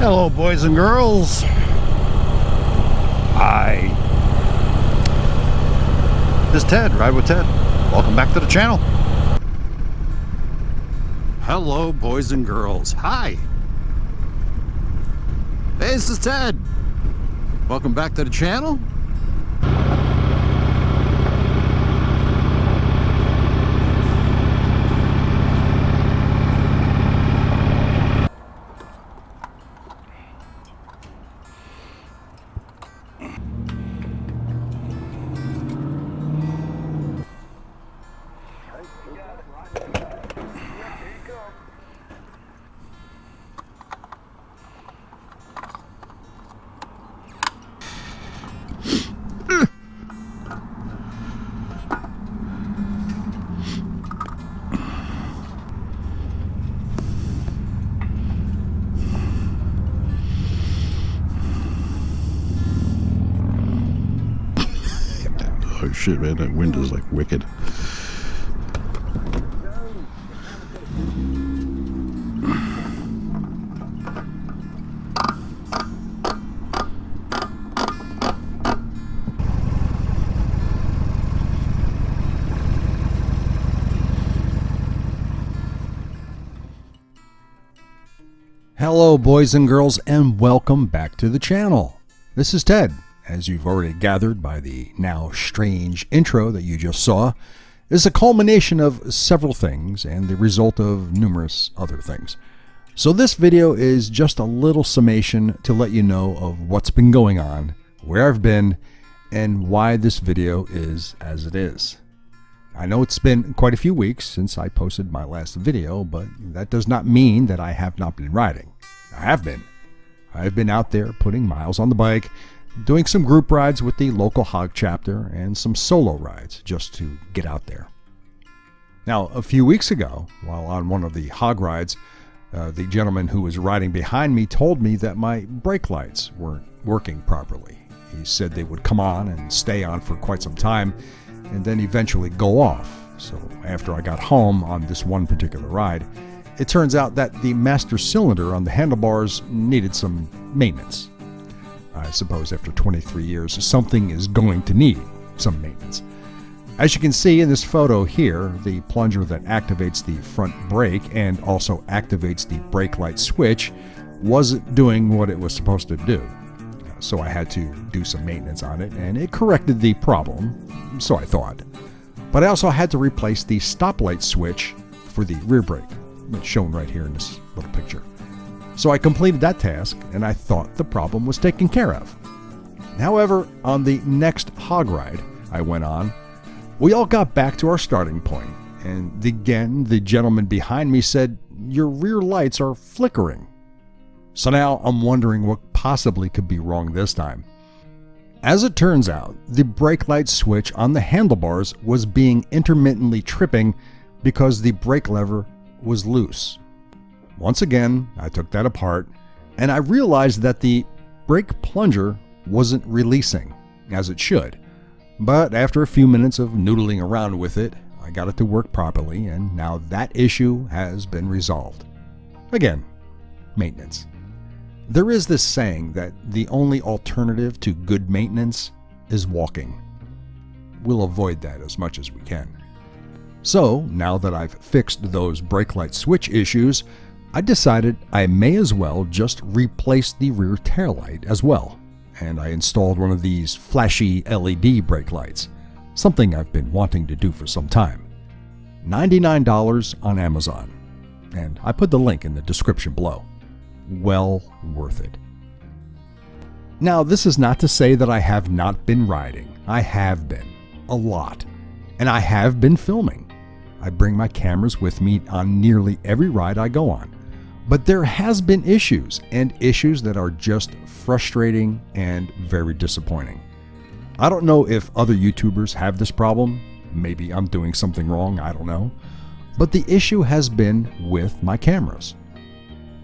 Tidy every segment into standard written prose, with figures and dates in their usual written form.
Hello, boys and girls. Hi. This is Ted, Ride with Ted. Welcome back to the channel. Hello, boys and girls. Hi. Hey, this is Ted. Welcome back to the channel. Oh shit, man, that wind is like wicked. Hello, boys and girls, and welcome back to the channel. This is Ted. As you've already gathered by the now strange intro that you just saw, is a culmination of several things and the result of numerous other things. So this video is just a little summation to let you know of what's been going on, where I've been, and why this video is as it is. I know it's been quite a few weeks since I posted my last video, but that does not mean that I have not been riding. I have been. I've been out there putting miles on the bike, doing some group rides with the local hog chapter and some solo rides just to get out there. Now, a few weeks ago, while on one of the hog rides, the gentleman who was riding behind me told me that my brake lights weren't working properly. He said they would come on and stay on for quite some time and then eventually go off. So after I got home on this one particular ride, it turns out that the master cylinder on the handlebars needed some maintenance. I suppose after 23 years, something is going to need some maintenance. As you can see in this photo here, the plunger that activates the front brake and also activates the brake light switch wasn't doing what it was supposed to do. So I had to do some maintenance on it, and it corrected the problem, so I thought. But I also had to replace the stoplight switch for the rear brake, shown right here in this little picture. So I completed that task, and I thought the problem was taken care of. However, on the next hog ride I went on, we all got back to our starting point, and again, the gentleman behind me said, "Your rear lights are flickering." So now I'm wondering what possibly could be wrong this time. As it turns out, the brake light switch on the handlebars was being intermittently tripping because the brake lever was loose. Once again, I took that apart, and I realized that the brake plunger wasn't releasing, as it should. But after a few minutes of noodling around with it, I got it to work properly, and now that issue has been resolved. Again, maintenance. There is this saying that the only alternative to good maintenance is walking. We'll avoid that as much as we can. So, now that I've fixed those brake light switch issues, I decided I may as well just replace the rear taillight as well, and I installed one of these flashy LED brake lights, something I've been wanting to do for some time. $99 on Amazon, and I put the link in the description below. Well worth it. Now, this is not to say that I have not been riding. I have been, a lot, and I have been filming. I bring my cameras with me on nearly every ride I go on. But there has been issues, and issues that are just frustrating and very disappointing. I don't know if other YouTubers have this problem. Maybe I'm doing something wrong, I don't know. But the issue has been with my cameras.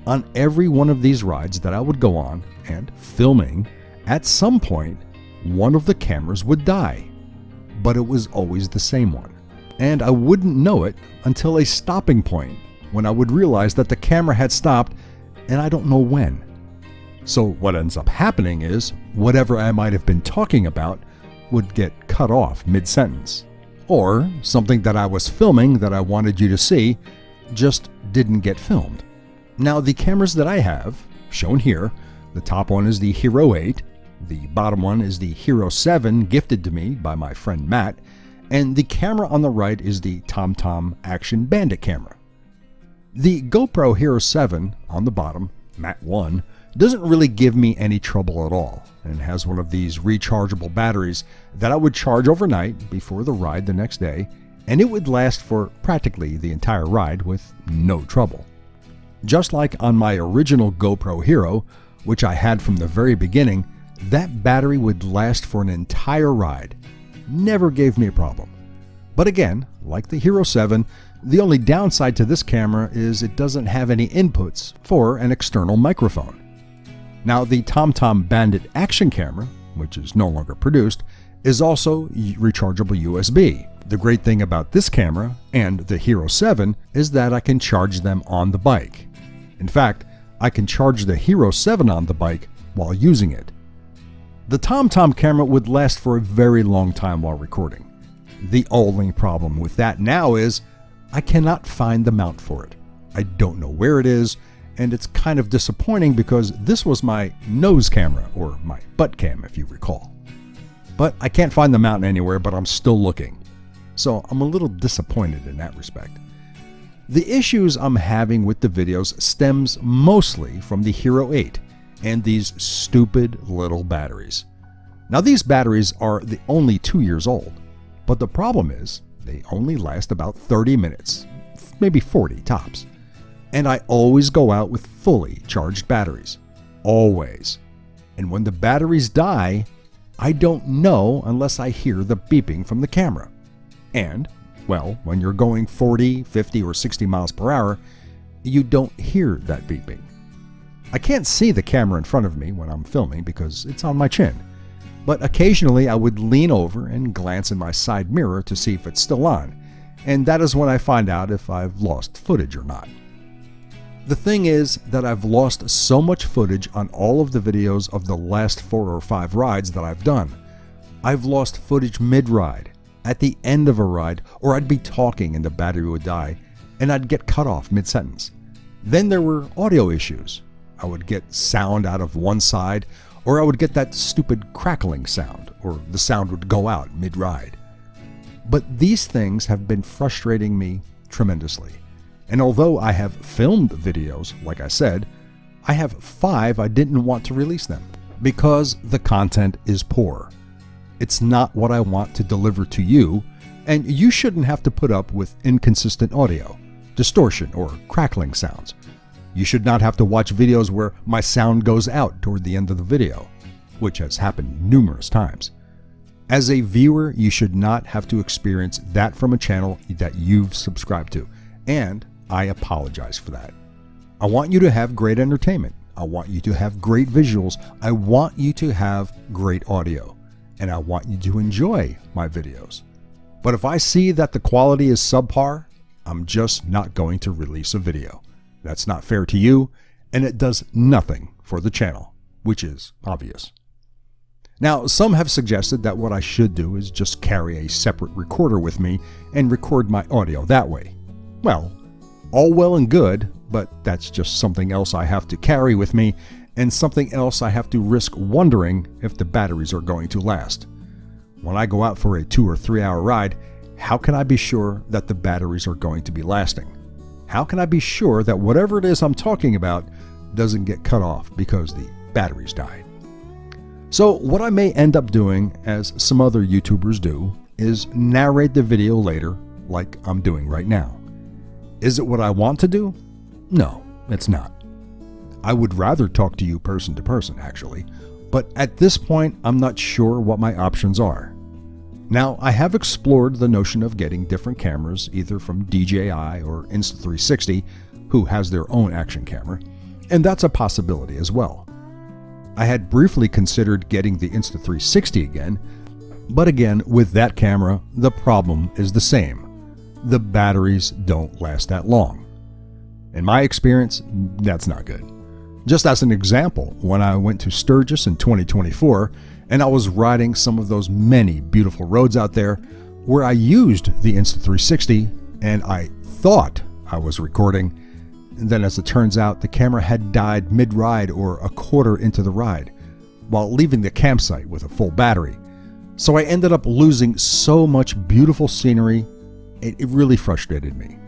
On every one of these rides that I would go on and filming, at some point, one of the cameras would die. But it was always the same one. And I wouldn't know it until a stopping point, when I would realize that the camera had stopped, and I don't know when. So what ends up happening is whatever I might have been talking about would get cut off mid-sentence. Or something that I was filming that I wanted you to see just didn't get filmed. Now the cameras that I have, shown here, the top one is the Hero 8, the bottom one is the Hero 7 gifted to me by my friend Matt, and the camera on the right is the TomTom Action Bandit camera. The GoPro Hero 7 on the bottom, Mat 1, doesn't really give me any trouble at all, and has one of these rechargeable batteries that I would charge overnight before the ride the next day, and it would last for practically the entire ride with no trouble. Just like on my original GoPro Hero, which I had from the very beginning, that battery would last for an entire ride. Never gave me a problem. But again, like the Hero 7, the only downside to this camera is it doesn't have any inputs for an external microphone. Now the TomTom Bandit action camera, which is no longer produced, is also rechargeable USB. The great thing about this camera and the Hero 7 is that I can charge them on the bike. In fact, I can charge the Hero 7 on the bike while using it. The TomTom camera would last for a very long time while recording. The only problem with that now is I cannot find the mount for it. I don't know where it is, and it's kind of disappointing because this was my nose camera, or my butt cam if you recall. But I can't find the mount anywhere, but I'm still looking. So I'm a little disappointed in that respect. The issues I'm having with the videos stems mostly from the Hero 8 and these stupid little batteries. Now these batteries are only 2 years old, but the problem is they only last about 30 minutes, maybe 40 tops. And I always go out with fully charged batteries. Always. And when the batteries die, I don't know unless I hear the beeping from the camera. And, well, when you're going 40, 50, or 60 miles per hour, you don't hear that beeping. I can't see the camera in front of me when I'm filming because it's on my chin. But occasionally I would lean over and glance in my side mirror to see if it's still on. And that is when I find out if I've lost footage or not. The thing is that I've lost so much footage on all of the videos of the last 4 or 5 rides that I've done. I've lost footage mid-ride, at the end of a ride, or I'd be talking and the battery would die, and I'd get cut off mid-sentence. Then there were audio issues. I would get sound out of one side, or I would get that stupid crackling sound, or the sound would go out mid-ride. But these things have been frustrating me tremendously. And although I have filmed videos, like I said, I have 5 I didn't want to release them because the content is poor. It's not what I want to deliver to you, and you shouldn't have to put up with inconsistent audio, distortion, or crackling sounds. You should not have to watch videos where my sound goes out toward the end of the video, which has happened numerous times. As a viewer, you should not have to experience that from a channel that you've subscribed to, and I apologize for that. I want you to have great entertainment. I want you to have great visuals. I want you to have great audio. And I want you to enjoy my videos. But if I see that the quality is subpar, I'm just not going to release a video. That's not fair to you, and it does nothing for the channel, which is obvious. Now, some have suggested that what I should do is just carry a separate recorder with me and record my audio that way. Well, all well and good, but that's just something else I have to carry with me and something else I have to risk wondering if the batteries are going to last. When I go out for a 2 or 3 hour ride, how can I be sure that the batteries are going to be lasting? How can I be sure that whatever it is I'm talking about doesn't get cut off because the batteries died? So what I may end up doing, as some other YouTubers do, is narrate the video later like I'm doing right now. Is it what I want to do? No, it's not. I would rather talk to you person to person, actually, but at this point, I'm not sure what my options are. Now, I have explored the notion of getting different cameras, either from DJI or Insta360, who has their own action camera, and that's a possibility as well. I had briefly considered getting the Insta360 again, but again, with that camera, the problem is the same. The batteries don't last that long. In my experience, that's not good. Just as an example, when I went to Sturgis in 2024 and I was riding some of those many beautiful roads out there where I used the Insta360 and I thought I was recording, and then as it turns out the camera had died mid-ride or a quarter into the ride while leaving the campsite with a full battery. So I ended up losing so much beautiful scenery, it really frustrated me.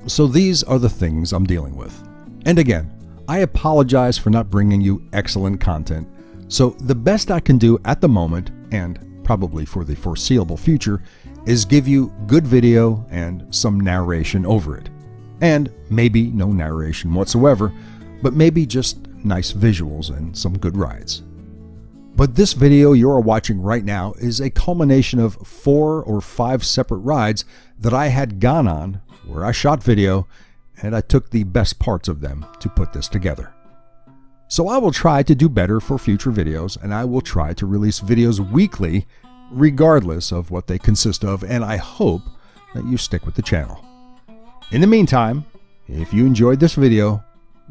So these are the things I'm dealing with. And again, I apologize for not bringing you excellent content. So the best I can do at the moment, and probably for the foreseeable future, is give you good video and some narration over it. And maybe no narration whatsoever, but maybe just nice visuals and some good rides. But this video you are watching right now is a culmination of 4 or 5 separate rides that I had gone on where I shot video, and I took the best parts of them to put this together. So I will try to do better for future videos, and I will try to release videos weekly regardless of what they consist of, and I hope that you stick with the channel. In the meantime, if you enjoyed this video,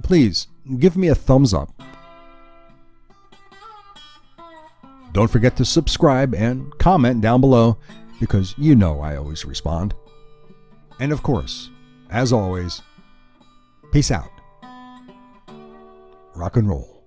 please give me a thumbs up. Don't forget to subscribe and comment down below because you know I always respond. And of course, as always, peace out. Rock and roll.